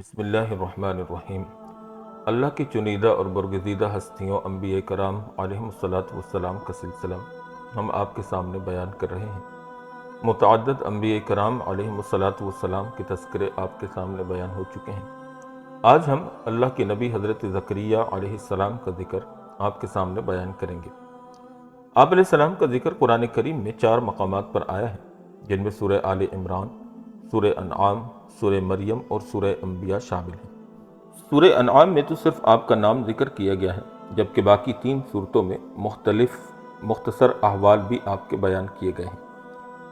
بسم اللہ الرحمن الرحیم۔ اللہ کی چنیدہ اور برگزیدہ ہستیوں انبیاء کرام علیہم السلام کا سلسلہ ہم آپ کے سامنے بیان کر رہے ہیں۔ متعدد انبیاء کرام علیہم السلام کے تذکرے آپ کے سامنے بیان ہو چکے ہیں۔ آج ہم اللہ کے نبی حضرت زکریا علیہ السلام کا ذکر آپ کے سامنے بیان کریں گے۔ آپ علیہ السلام کا ذکر قرآن کریم میں 4 مقامات پر آیا ہے، جن میں سورہ آل عمران، سورہ انعام، سورہ مریم اور سورہ انبیاء شامل ہیں۔ سورہ انعام میں تو صرف آپ کا نام ذکر کیا گیا ہے، جبکہ باقی 3 صورتوں میں مختصر احوال بھی آپ کے بیان کیے گئے ہیں۔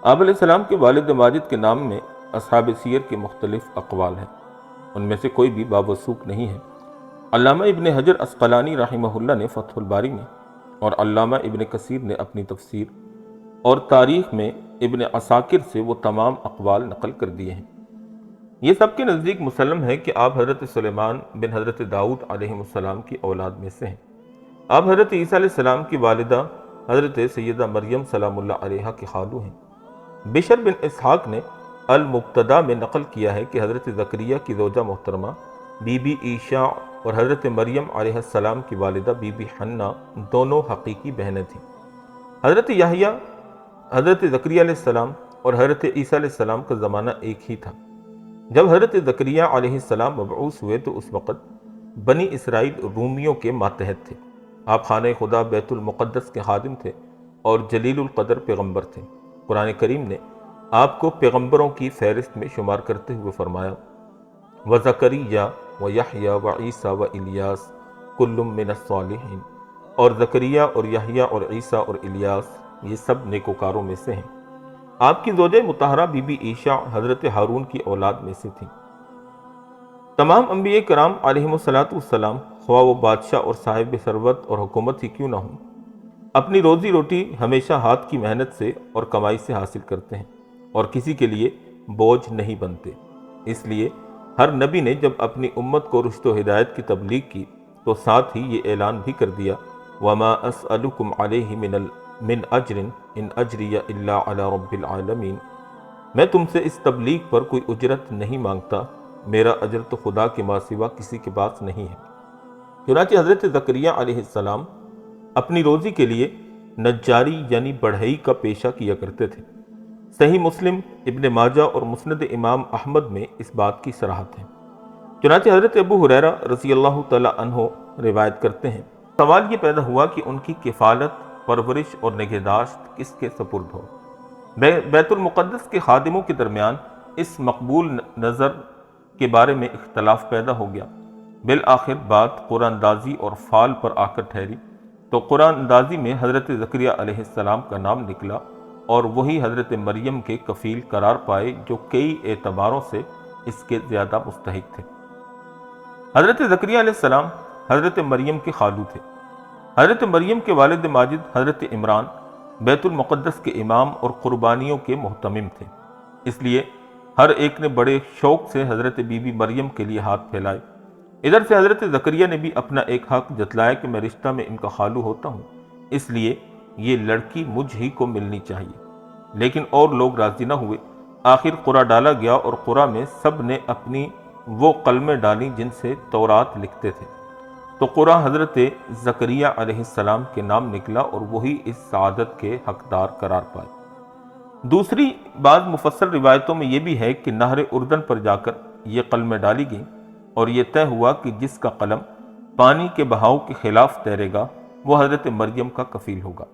آپ علیہ السلام کے والد ماجد کے نام میں اصحاب سیر کے مختلف اقوال ہیں، ان میں سے کوئی بھی باوثوق نہیں ہے۔ علامہ ابن حجر عسقلانی رحمہ اللہ نے فتح الباری میں اور علامہ ابن کثیر نے اپنی تفسیر اور تاریخ میں ابن عساکر سے وہ تمام اقوال نقل کر دیے ہیں۔ یہ سب کے نزدیک مسلم ہے کہ آپ حضرت سلیمان بن حضرت داؤد علیہ السلام کی اولاد میں سے ہیں۔ آپ حضرت عیسیٰ علیہ السلام کی والدہ حضرت سیدہ مریم سلام اللہ علیہا کی خالو ہیں۔ بشر بن اسحاق نے المبتدا میں نقل کیا ہے کہ حضرت زکریا کی زوجہ محترمہ بی بی عیشا اور حضرت مریم علیہ السلام کی والدہ بی بی حنہ دونوں حقیقی بہنیں تھیں۔ حضرت یحییٰ، حضرت زکریا علیہ السلام اور حضرت عیسیٰ علیہ السلام کا زمانہ ایک ہی تھا۔ جب حضرت زکریا علیہ السلام مبعوث ہوئے تو اس وقت بنی اسرائیل رومیوں کے ماتحت تھے۔ آپ خانہ خدا بیت المقدس کے خادم تھے اور جلیل القدر پیغمبر تھے۔ قرآن کریم نے آپ کو پیغمبروں کی فہرست میں شمار کرتے ہوئے فرمایا وَزَكَرِيَّا وَيَحْيَا وَعِيسَى وَإِلْيَاسَ كُلٌّ مِّنَ الصَّالِحِينَ، اور زکریا اور یحییٰ اور عیسیٰ اور الیاس یہ سب نیکوکاروں میں سے ہیں۔ آپ کی زوجہ مطہرہ بی بی عیشا حضرت ہارون کی اولاد میں سے تھیں۔ تمام انبیاء کرام علیہم السلام، خواہ وہ بادشاہ اور صاحب ثروت اور حکومت ہی کیوں نہ ہوں، اپنی روزی روٹی ہمیشہ ہاتھ کی محنت سے اور کمائی سے حاصل کرتے ہیں اور کسی کے لیے بوجھ نہیں بنتے۔ اس لیے ہر نبی نے جب اپنی امت کو رشد و ہدایت کی تبلیغ کی تو ساتھ ہی یہ اعلان بھی کر دیا وَمَا أَسْأَلُكُمْ عَلَيْهِ من اجر ان اجری الا علی رب العالمین، میں تم سے اس تبلیغ پر کوئی اجرت نہیں مانگتا، میرا اجر تو خدا کے ماں سوا کسی کے پاس نہیں ہے۔ چنانچہ حضرت زکریا علیہ السلام اپنی روزی کے لیے نجاری یعنی بڑھئی کا پیشہ کیا کرتے تھے۔ صحیح مسلم، ابن ماجہ اور مسند امام احمد میں اس بات کی صراحت ہے۔ چنانچہ حضرت ابو ہریرہ رضی اللہ تعالی عنہ روایت کرتے ہیں، سوال یہ پیدا ہوا کہ ان کی کفالت، پرورش اور نگہداشت کس کے سپرد ہو۔ بیت المقدس کے خادموں کے درمیان اس مقبول نظر کے بارے میں اختلاف پیدا ہو گیا۔ بالآخر بات قرآن اندازی اور فال پر آ کر ٹھہری تو قرآن اندازی میں حضرت زکریا علیہ السلام کا نام نکلا اور وہی حضرت مریم کے کفیل قرار پائے جو کئی اعتباروں سے اس کے زیادہ مستحق تھے۔ حضرت زکریا علیہ السلام حضرت مریم کے خالو تھے۔ حضرت مریم کے والد ماجد حضرت عمران بیت المقدس کے امام اور قربانیوں کے محتمم تھے، اس لیے ہر ایک نے بڑے شوق سے حضرت بی بی مریم کے لیے ہاتھ پھیلائے۔ ادھر سے حضرت زکریا نے بھی اپنا ایک حق جتلایا کہ میں رشتہ میں ان کا خالو ہوتا ہوں، اس لیے یہ لڑکی مجھ ہی کو ملنی چاہیے، لیکن اور لوگ راضی نہ ہوئے۔ آخر قرعہ ڈالا گیا اور قرعہ میں سب نے اپنی وہ قلمیں ڈالیں جن سے تورات لکھتے تھے، تو قرعہ حضرت زکریا علیہ السلام کے نام نکلا اور وہی اس سعادت کے حقدار قرار پائے۔ دوسری بعض مفصل روایتوں میں یہ بھی ہے کہ نہر اردن پر جا کر یہ قلمیں ڈالی گئیں اور یہ طے ہوا کہ جس کا قلم پانی کے بہاؤ کے خلاف تیرے گا وہ حضرت مریم کا کفیل ہوگا۔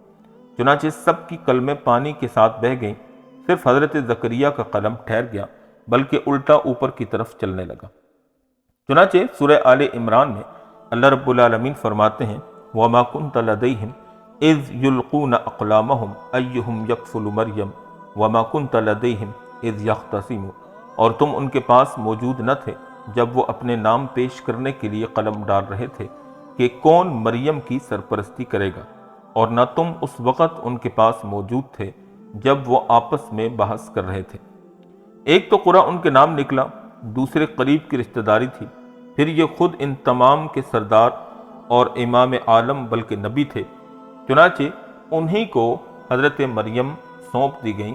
چنانچہ سب کی قلمیں پانی کے ساتھ بہہ گئیں، صرف حضرت زکریا کا قلم ٹھہر گیا بلکہ الٹا اوپر کی طرف چلنے لگا۔ چنانچہ سورہ آل عمران میں اللہ رب العالمین فرماتے ہیں وَمَا كُنْتَ لَدَيْهِمْ إِذْ يُلْقُونَ أَقْلَامَهُمْ أَيُّهُمْ يَكْفُلُ مَرْيَمَ وَمَا كُنْتَ لَدَيْهِمْ إِذْ يَخْتَصِمُونَ، اور تم ان کے پاس موجود نہ تھے جب وہ اپنے نام پیش کرنے کے لیے قلم ڈال رہے تھے کہ کون مریم کی سرپرستی کرے گا، اور نہ تم اس وقت ان کے پاس موجود تھے جب وہ آپس میں بحث کر رہے تھے۔ ایک تو قرعہ ان کے نام نکلا، دوسرے قریب کی رشتہ داری تھی، پھر یہ خود ان تمام کے سردار اور امام عالم بلکہ نبی تھے، چنانچہ انہی کو حضرت مریم سونپ دی گئیں،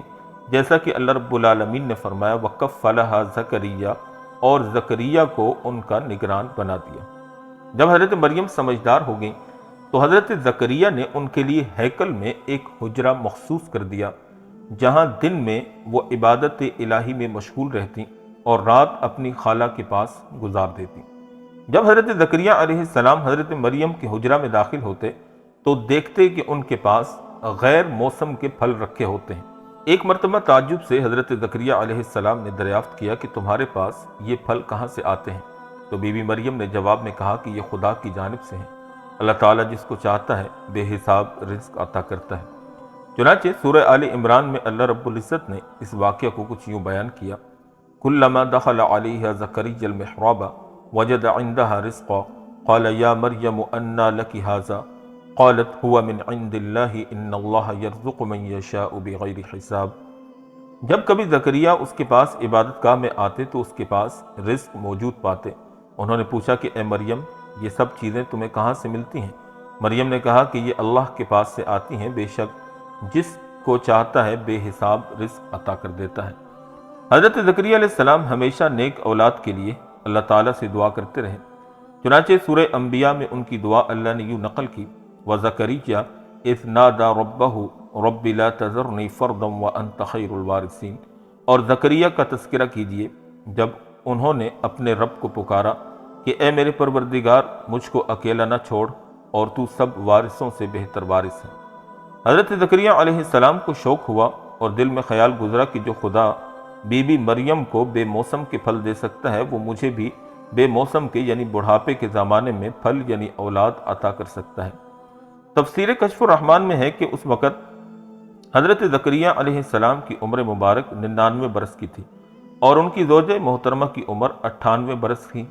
جیسا کہ اللہ رب العالمین نے فرمایا وَكَفَّلَهَا زَكَرِيَّا اور زکریا کو ان کا نگران بنا دیا۔ جب حضرت مریم سمجھدار ہو گئیں تو حضرت زکریا نے ان کے لیے ہیکل میں ایک حجرہ مخصوص کر دیا، جہاں دن میں وہ عبادت الہی میں مشغول رہتی اور رات اپنی خالہ کے پاس گزار دیتی۔ جب حضرت زکریا علیہ السلام حضرت مریم کے حجرہ میں داخل ہوتے تو دیکھتے کہ ان کے پاس غیر موسم کے پھل رکھے ہوتے ہیں۔ ایک مرتبہ تعجب سے حضرت زکریا علیہ السلام نے دریافت کیا کہ تمہارے پاس یہ پھل کہاں سے آتے ہیں؟ تو بی بی مریم نے جواب میں کہا کہ یہ خدا کی جانب سے ہیں، اللہ تعالیٰ جس کو چاہتا ہے بے حساب رزق عطا کرتا ہے۔ چنانچہ سورہ آل عمران میں اللہ رب العزت نے اس واقعہ کو کچھ یوں بیان کیا، کلما دخل علیہ زکریا المحراب وجد عندها رزقا قال یا مریم انا لک ھذا قالت هو من عند اللہ ان اللہ یرزق من یشاء بغیر حساب۔ جب کبھی زکریا اس کے پاس عبادت گاہ میں آتے تو اس کے پاس رزق موجود پاتے۔ انہوں نے پوچھا کہ اے مریم، یہ سب چیزیں تمہیں کہاں سے ملتی ہیں؟ مریم نے کہا کہ یہ اللہ کے پاس سے آتی ہیں، بے شک جس کو چاہتا ہے بے حساب رزق عطا کر دیتا ہے۔ حضرت زکریا علیہ السلام ہمیشہ نیک اولاد کے لیے اللہ تعالیٰ سے دعا کرتے رہے۔ چنانچہ سورہ انبیاء میں ان کی دعا اللہ نے یوں نقل کی، وَزَكَرِيَّا إِذْ نَادَى رَبَّهُ رَبِّ لَا تَذَرْنِي فَرْدًا وَأَنْتَ خَيْرُ الْوَارِثِينَ۔ اور زکریا کا تذکرہ کیجئے جب انہوں نے اپنے رب کو پکارا کہ اے میرے پروردگار، مجھ کو اکیلا نہ چھوڑ اور تو سب وارثوں سے بہتر وارث ہے۔ حضرت زکریا علیہ السلام کو شوق ہوا اور دل میں خیال گزرا کہ جو خدا بی بی مریم کو بے موسم کے پھل دے سکتا ہے وہ مجھے بھی بے موسم کے یعنی بڑھاپے کے زمانے میں پھل یعنی اولاد عطا کر سکتا ہے۔ تفسیر کشف الرحمن میں ہے کہ اس وقت حضرت زکریا علیہ السلام کی عمر مبارک 99 برس کی تھی اور ان کی زوجہ محترمہ کی عمر 98 برس تھی۔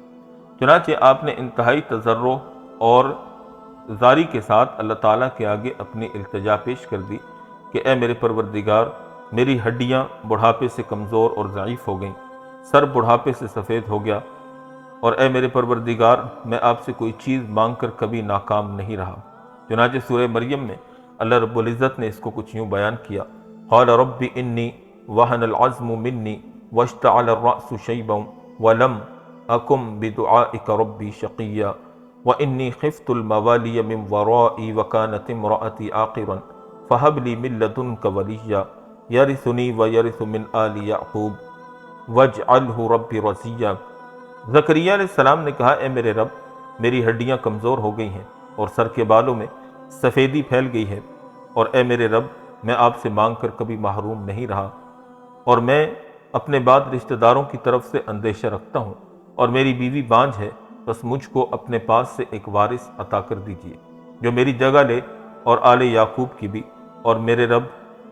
چنانچہ آپ نے انتہائی تضرع اور زاری کے ساتھ اللہ تعالیٰ کے آگے اپنی التجا پیش کر دی کہ اے میرے پروردگار، میری ہڈیاں بڑھاپے سے کمزور اور ضعیف ہو گئیں، سر بڑھاپے سے سفید ہو گیا، اور اے میرے پروردگار، میں آپ سے کوئی چیز مانگ کر کبھی ناکام نہیں رہا۔ چنانچہ سورہ مریم میں اللہ رب العزت نے اس کو کچھ یوں بیان کیا، قال رب انی وہن العظم منی واشتعل الرأس شیبا ولم اکم بدعائک ربی شقیا وانی خفت الموالی من ورائي وكانت امرأتي عاقرا فهب لي من لدنك وليا يرثني ويرث من آل يعقوب واجعله ربي رضيا۔ زکریا علیہ السلام نے کہا اے میرے رب، میری ہڈیاں کمزور ہو گئی ہیں اور سر کے بالوں میں سفیدی پھیل گئی ہے، اور اے میرے رب، میں آپ سے مانگ کر کبھی محروم نہیں رہا، اور میں اپنے بعد رشتہ داروں کی طرف سے اندیشہ رکھتا ہوں، اور میری بیوی بانجھ ہے، بس مجھ کو اپنے پاس سے ایک وارث عطا کر دیجیے جو میری جگہ لے، اور آل یعقوب کی بھی، اور میرے رب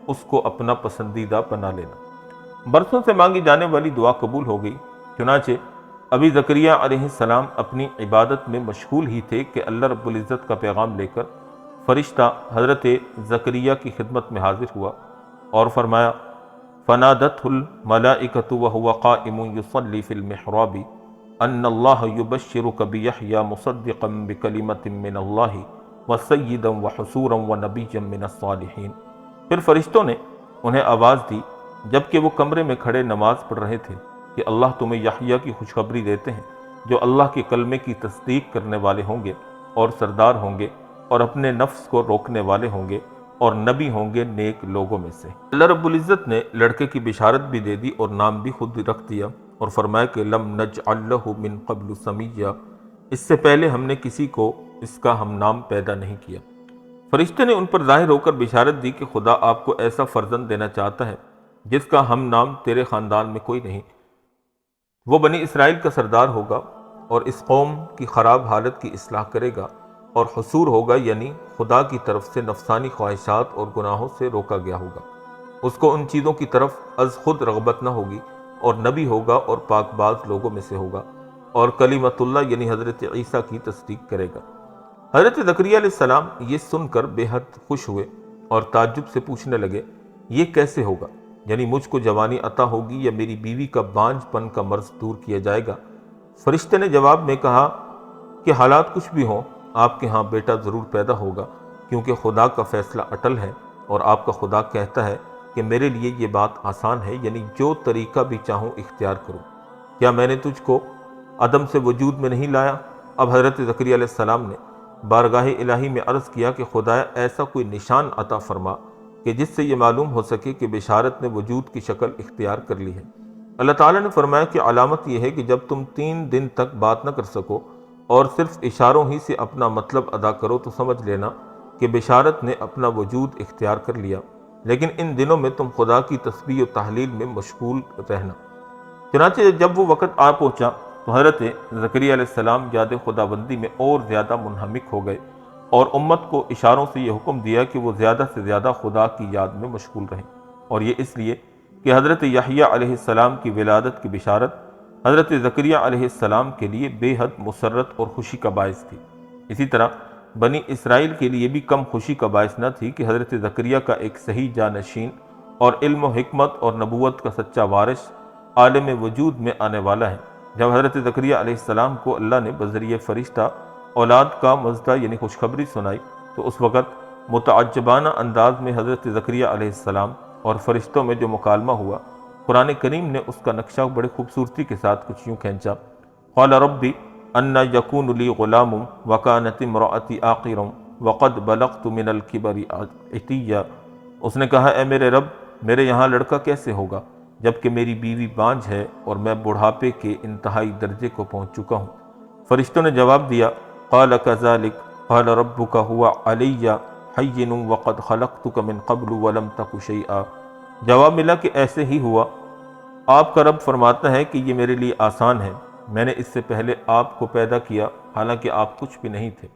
اس کو اپنا پسندیدہ بنا لینا۔ برسوں سے مانگی جانے والی دعا قبول ہو گئی۔ چنانچہ ابھی زکریا علیہ السلام اپنی عبادت میں مشغول ہی تھے کہ اللہ رب العزت کا پیغام لے کر فرشتہ حضرت زکریا کی خدمت میں حاضر ہوا اور فرمایا، فنادته الملائکۃ وهو قائم یصلی فی المحراب ان اللہ یبشرک بیحییٰ مصدقا بکلمۃ من اللہ وسیدا وحصورا ونبیا من الصالحین۔ پھر فرشتوں نے انہیں آواز دی جبکہ وہ کمرے میں کھڑے نماز پڑھ رہے تھے کہ اللہ تمہیں یحییٰ کی خوشخبری دیتے ہیں جو اللہ کے کلمے کی تصدیق کرنے والے ہوں گے اور سردار ہوں گے اور اپنے نفس کو روکنے والے ہوں گے اور نبی ہوں گے نیک لوگوں میں سے۔ اللہ رب العزت نے لڑکے کی بشارت بھی دے دی اور نام بھی خود رکھ دیا اور فرمایا کہ لم نجعل لہ من قبل سمیہ، اس سے پہلے ہم نے کسی کو اس کا ہم نام پیدا نہیں کیا۔ فرشتے نے ان پر ظاہر ہو کر بشارت دی کہ خدا آپ کو ایسا فرزند دینا چاہتا ہے جس کا ہم نام تیرے خاندان میں کوئی نہیں، وہ بنی اسرائیل کا سردار ہوگا اور اس قوم کی خراب حالت کی اصلاح کرے گا، اور حصور ہوگا یعنی خدا کی طرف سے نفسانی خواہشات اور گناہوں سے روکا گیا ہوگا، اس کو ان چیزوں کی طرف از خود رغبت نہ ہوگی، اور نبی ہوگا اور پاک باز لوگوں میں سے ہوگا، اور کلمت اللہ یعنی حضرت عیسیٰ کی تصدیق کرے گا۔ حضرت زکریا علیہ السلام یہ سن کر بے حد خوش ہوئے اور تعجب سے پوچھنے لگے، یہ کیسے ہوگا؟ یعنی مجھ کو جوانی عطا ہوگی یا میری بیوی کا بانجھ پن کا مرض دور کیا جائے گا؟ فرشتے نے جواب میں کہا کہ حالات کچھ بھی ہوں، آپ کے ہاں بیٹا ضرور پیدا ہوگا، کیونکہ خدا کا فیصلہ اٹل ہے، اور آپ کا خدا کہتا ہے کہ میرے لیے یہ بات آسان ہے، یعنی جو طریقہ بھی چاہوں اختیار کروں۔ کیا میں نے تجھ کو عدم سے وجود میں نہیں لایا؟ اب حضرت زکریا علیہ السلام نے بارگاہ الہی میں عرض کیا کہ خدایا ایسا کوئی نشان عطا فرما کہ جس سے یہ معلوم ہو سکے کہ بشارت نے وجود کی شکل اختیار کر لی ہے۔ اللہ تعالیٰ نے فرمایا کہ علامت یہ ہے کہ جب تم 3 دن تک بات نہ کر سکو اور صرف اشاروں ہی سے اپنا مطلب ادا کرو تو سمجھ لینا کہ بشارت نے اپنا وجود اختیار کر لیا، لیکن ان دنوں میں تم خدا کی تسبیح و تحلیل میں مشغول رہنا۔ چنانچہ جب وہ وقت آ پہنچا تو حضرت زکریا علیہ السلام یاد خداوندی میں اور زیادہ منہمک ہو گئے اور امت کو اشاروں سے یہ حکم دیا کہ وہ زیادہ سے زیادہ خدا کی یاد میں مشغول رہیں، اور یہ اس لیے کہ حضرت یحییٰ علیہ السلام کی ولادت کی بشارت حضرت زکریا علیہ السلام کے لیے بے حد مسرت اور خوشی کا باعث تھی۔ اسی طرح بنی اسرائیل کے لیے بھی کم خوشی کا باعث نہ تھی کہ حضرت زکریا کا ایک صحیح جانشین اور علم و حکمت اور نبوت کا سچا وارث عالم وجود میں آنے والا ہے۔ جب حضرت زکریا علیہ السلام کو اللہ نے بذریعہ فرشتہ اولاد کا مزدہ یعنی خوشخبری سنائی تو اس وقت متعجبانہ انداز میں حضرت زکریا علیہ السلام اور فرشتوں میں جو مکالمہ ہوا، قرآن کریم نے اس کا نقشہ بڑے خوبصورتی کے ساتھ کچھ یوں کھینچا: قال ربی انا یکون لی غلام وکانت امرأتی عاقرا وقد بلغت من الکبر عتیا۔ اس نے کہا، اے میرے رب، میرے یہاں لڑکا کیسے ہوگا جبکہ میری بیوی بانجھ ہے اور میں بڑھاپے کے انتہائی درجے کو پہنچ چکا ہوں۔ فرشتوں نے جواب دیا، قال کذلک قال ربک هو علی حین وقد خلقتک من قبل ولم تک شیئا۔ جواب ملا کہ ایسے ہی ہوا۔ آپ کا رب فرماتا ہے کہ یہ میرے لیے آسان ہے، میں نے اس سے پہلے آپ کو پیدا کیا حالانکہ آپ کچھ بھی نہیں تھے۔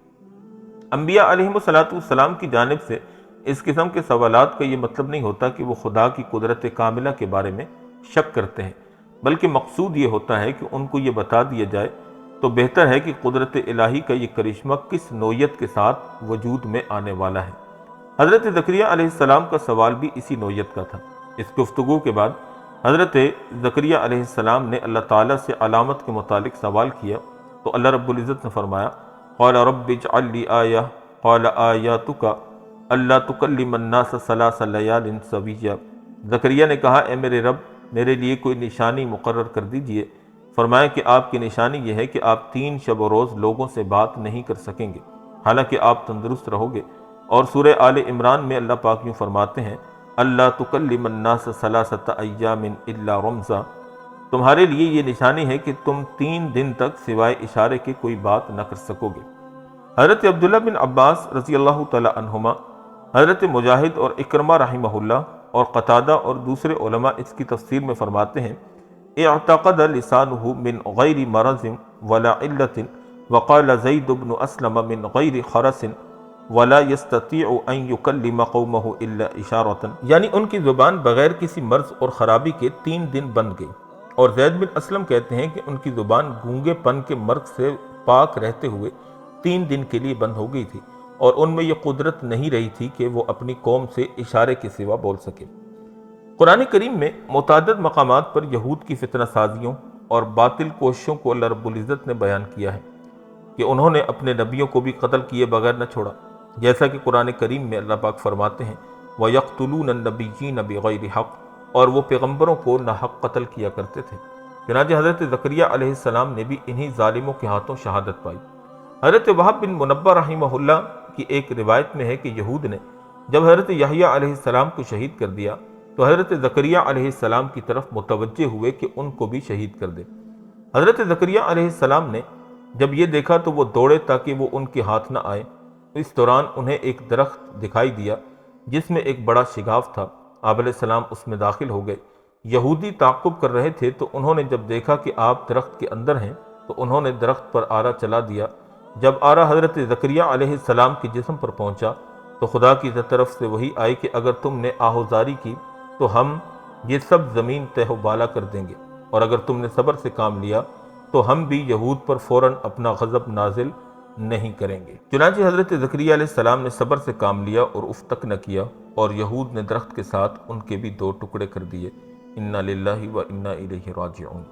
انبیاء علیہم السلام کی جانب سے اس قسم کے سوالات کا یہ مطلب نہیں ہوتا کہ وہ خدا کی قدرت کاملہ کے بارے میں شک کرتے ہیں، بلکہ مقصود یہ ہوتا ہے کہ ان کو یہ بتا دیا جائے تو بہتر ہے کہ قدرت الہی کا یہ کرشمہ کس نوعیت کے ساتھ وجود میں آنے والا ہے۔ حضرت زکریا علیہ السلام کا سوال بھی اسی نوعیت کا تھا۔ اس گفتگو کے بعد حضرت زکریا علیہ السلام نے اللہ تعالیٰ سے علامت کے متعلق سوال کیا تو اللہ رب العزت نے فرمایا، قال رب اجعل لی آیہ قال آیاتک اللہ تکلم الناس ثلاث لیال سویہ۔ زکریا نے کہا، اے میرے رب، میرے لیے کوئی نشانی مقرر کر دیجئے۔ فرمایا کہ آپ کی نشانی یہ ہے کہ آپ 3 شب و روز لوگوں سے بات نہیں کر سکیں گے حالانکہ آپ تندرست رہو گے۔ اور سورہ آل عمران میں اللہ پاک یوں فرماتے ہیں، اللہ تکلم الناس ثلاثۃ ایام الا رمزا۔ تمہارے لیے یہ نشانی ہے کہ تم 3 دن تک سوائے اشارے کے کوئی بات نہ کر سکو گے۔ حضرت عبداللہ بن عباس رضی اللہ تعالی عنہما، حضرت مجاہد اور اکرمہ رحمہ اللہ اور قتادہ اور دوسرے علماء اس کی تفسیر میں فرماتے ہیں، اعتقد لسانہ من غیر مرض ولا علت وقال زید بن اسلم من غیر خرس ولا يستطيع ان يكلم قومه الا اشارة، یعنی ان کی زبان بغیر کسی مرض اور خرابی کے 3 دن بند گئی۔ اور زید بن اسلم کہتے ہیں کہ ان کی زبان گونگے پن کے مرض سے پاک رہتے ہوئے 3 دن کے لیے بند ہو گئی تھی اور ان میں یہ قدرت نہیں رہی تھی کہ وہ اپنی قوم سے اشارے کے سوا بول سکے۔ قرآن کریم میں متعدد مقامات پر یہود کی فتنہ سازیوں اور باطل کوششوں کو اللہ رب العزت نے بیان کیا ہے کہ انہوں نے اپنے نبیوں کو بھی قتل کیے بغیر نہ چھوڑا، جیسا کہ قرآن کریم میں اللہ پاک فرماتے ہیں، وَيَقْتُلُونَ النَّبِيِّينَ بِغَيْرِ حَقٍّ، اور وہ پیغمبروں کو ناحق قتل کیا کرتے تھے۔ چنانچہ حضرت زکریا علیہ السلام نے بھی انہی ظالموں کے ہاتھوں شہادت پائی۔ حضرت وہب بن منبہ رحمہ اللہ کی ایک روایت میں ہے کہ یہود نے جب حضرت یحییٰ علیہ السلام کو شہید کر دیا تو حضرت زکریا علیہ السلام کی طرف متوجہ ہوئے کہ ان کو بھی شہید کر دے۔ حضرت زکریا علیہ السلام نے جب یہ دیکھا تو وہ دوڑے تاکہ وہ ان کے ہاتھ نہ آئے۔ اس دوران انہیں ایک درخت دکھائی دیا جس میں ایک بڑا شگاف تھا۔ آپ علیہ السلام اس میں داخل ہو گئے۔ یہودی تعقب کر رہے تھے تو انہوں نے جب دیکھا کہ آپ درخت کے اندر ہیں تو انہوں نے درخت پر آرا چلا دیا۔ جب آرا حضرت زکریا علیہ السلام کے جسم پر پہنچا تو خدا کی طرف سے وحی آئی کہ اگر تم نے آہوزاری کی تو ہم یہ سب زمین تہ و بالا کر دیں گے، اور اگر تم نے صبر سے کام لیا تو ہم بھی یہود پر فوراً اپنا غضب نازل نہیں کریں گے۔ چنانچہ حضرت زکریا علیہ السلام نے صبر سے کام لیا اور اف تک نہ کیا، اور یہود نے درخت کے ساتھ ان کے بھی 2 ٹکڑے کر دیے۔ انا للہ و انا الیہ راجعون۔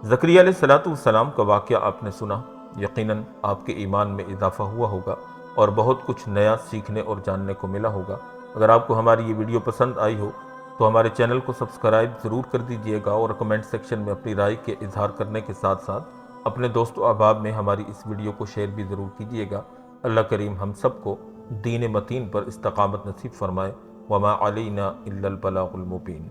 زکریا علیہ السلام کا واقعہ آپ نے سنا، یقیناً آپ کے ایمان میں اضافہ ہوا ہوگا اور بہت کچھ نیا سیکھنے اور جاننے کو ملا ہوگا۔ اگر آپ کو ہماری یہ ویڈیو پسند آئی ہو تو ہمارے چینل کو سبسکرائب ضرور کر دیجئے گا، اور کمنٹ سیکشن میں اپنی رائے کے اظہار کرنے کے ساتھ ساتھ اپنے دوست و احباب میں ہماری اس ویڈیو کو شیئر بھی ضرور کیجئے گا۔ اللہ کریم ہم سب کو دین متین پر استقامت نصیب فرمائے۔ وما علینا الا البلاغ المبین۔